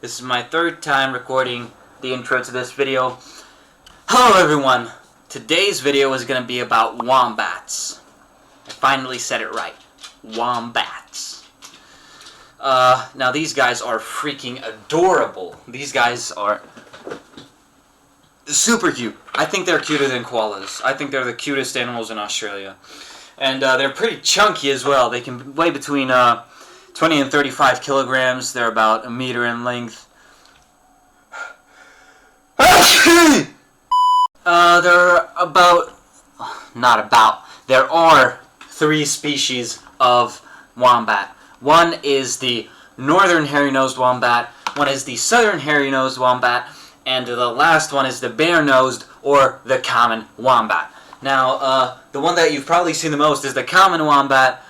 This is my third time recording the intro to this video. Hello everyone! Today's video is going to be about wombats. I finally said it right. Wombats. Now these guys are freaking adorable. These guys are super cute. I think they're cuter than koalas. I think they're the cutest animals in Australia. And they're pretty chunky as well. They can weigh between 20 and 35 kilograms. They're about a meter in length. There are 3 species of wombat. One is the northern hairy-nosed wombat, one is the southern hairy-nosed wombat, and the last one is the bare-nosed or the common wombat. Now, the one that you've probably seen the most is the common wombat,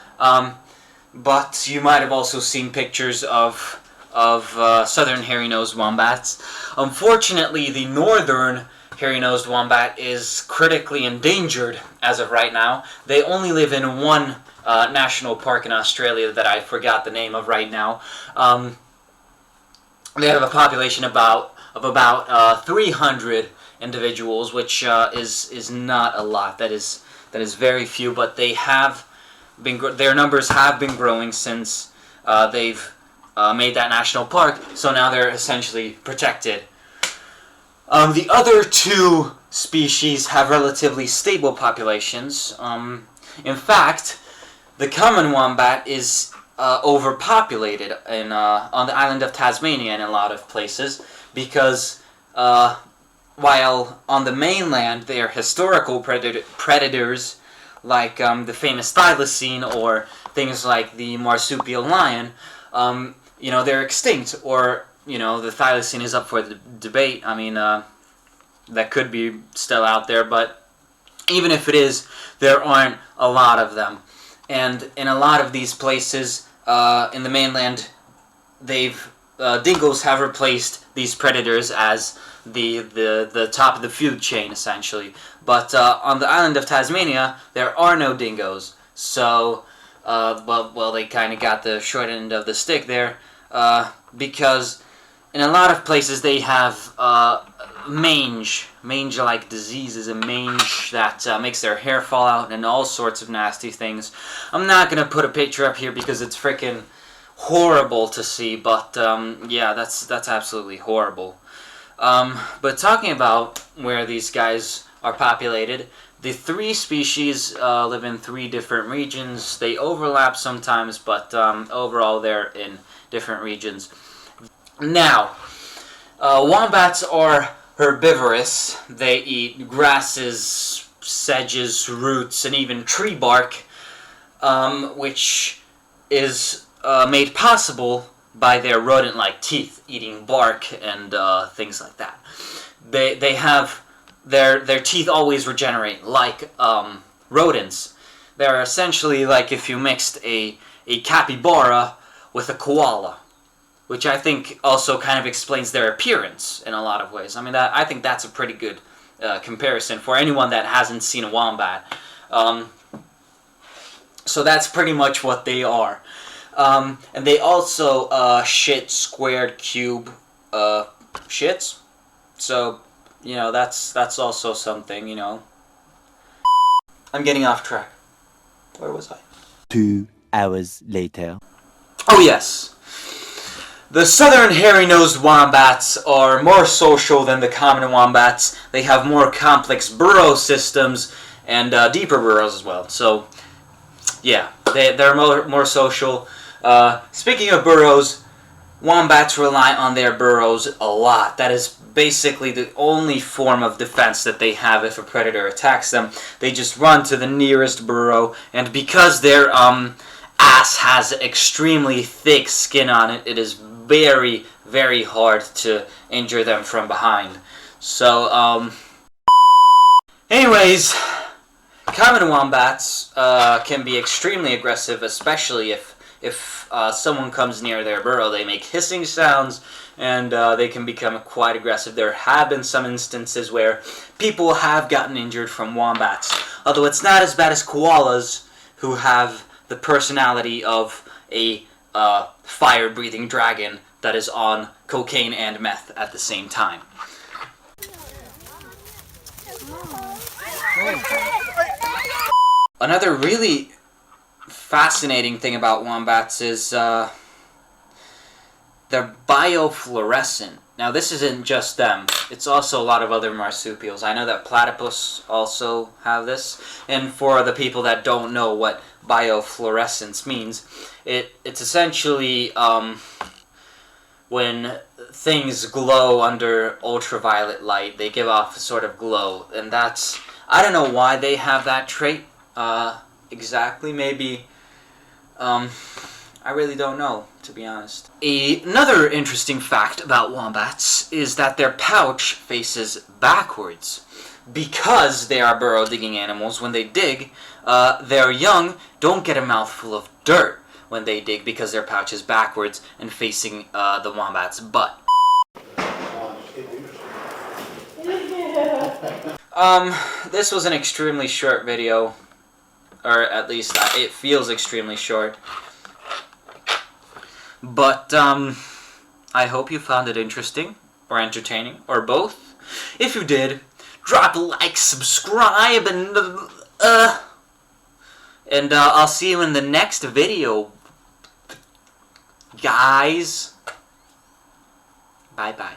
but you might have also seen pictures of southern hairy-nosed wombats. Unfortunately, the northern hairy-nosed wombat is critically endangered as of right now. They only live in one national park in Australia that I forgot the name of right now. They have a population of about 300 individuals, which is not a lot. That is very few, but they have their numbers have been growing since they've made that national park, so now they're essentially protected. The other 2 species have relatively stable populations. In fact, the common wombat is overpopulated on the island of Tasmania in a lot of places, because while on the mainland they are historical predators, like the famous thylacine or things like the marsupial lion, they're extinct, or the thylacine is up for the debate. I mean, that could be still out there, but even if it is, there aren't a lot of them. And in a lot of these places in the mainland, dingoes have replaced these predators as the top of the food chain, essentially. But on the island of Tasmania, there are no dingoes, so well, they kind of got the short end of the stick there, because in a lot of places they have mange-like diseases, and mange that makes their hair fall out and all sorts of nasty things. I'm not gonna put a picture up here because it's freaking horrible to see, but yeah, that's absolutely horrible. But talking about where these guys are populated, the 3 species live in 3 different regions. They overlap sometimes, but overall they're in different regions. Now, wombats are herbivorous. They eat grasses, sedges, roots, and even tree bark, which is made possible by their rodent-like teeth, eating bark and things like that. They have their teeth always regenerate, like rodents. They're essentially like if you mixed a capybara with a koala, which I think also kind of explains their appearance in a lot of ways. I mean, I think that's a pretty good comparison for anyone that hasn't seen a wombat. So that's pretty much what they are. And they also shit squared cube shits. So, that's also something, I'm getting off track. Where was I? 2 hours later. Oh yes! The southern hairy-nosed wombats are more social than the common wombats. They have more complex burrow systems and deeper burrows as well. So, yeah, they're more social. Speaking of burrows, wombats rely on their burrows a lot. That is basically the only form of defense that they have if a predator attacks them. They just run to the nearest burrow, and because their ass has extremely thick skin on it, it is very, very hard to injure them from behind. So, anyways, common wombats can be extremely aggressive, especially if someone comes near their burrow. They make hissing sounds, and they can become quite aggressive. There have been some instances where people have gotten injured from wombats, although it's not as bad as koalas, who have the personality of a fire-breathing dragon that is on cocaine and meth at the same time. Another really fascinating thing about wombats is they're biofluorescent. Now this isn't just them, it's also a lot of other marsupials. I know that platypus also have this, and for the people that don't know what biofluorescence means, it's essentially when things glow under ultraviolet light, they give off a sort of glow, and that's, I don't know why they have that trait exactly. Maybe I really don't know, to be honest. Another interesting fact about wombats is that their pouch faces backwards. Because they are burrow-digging animals, when they dig, their young don't get a mouthful of dirt when they dig because their pouch is backwards and facing the wombat's butt. This was an extremely short video, or at least it feels extremely short. But I hope you found it interesting, or entertaining, or both. If you did, drop a like, subscribe, and I'll see you in the next video, guys. Bye-bye.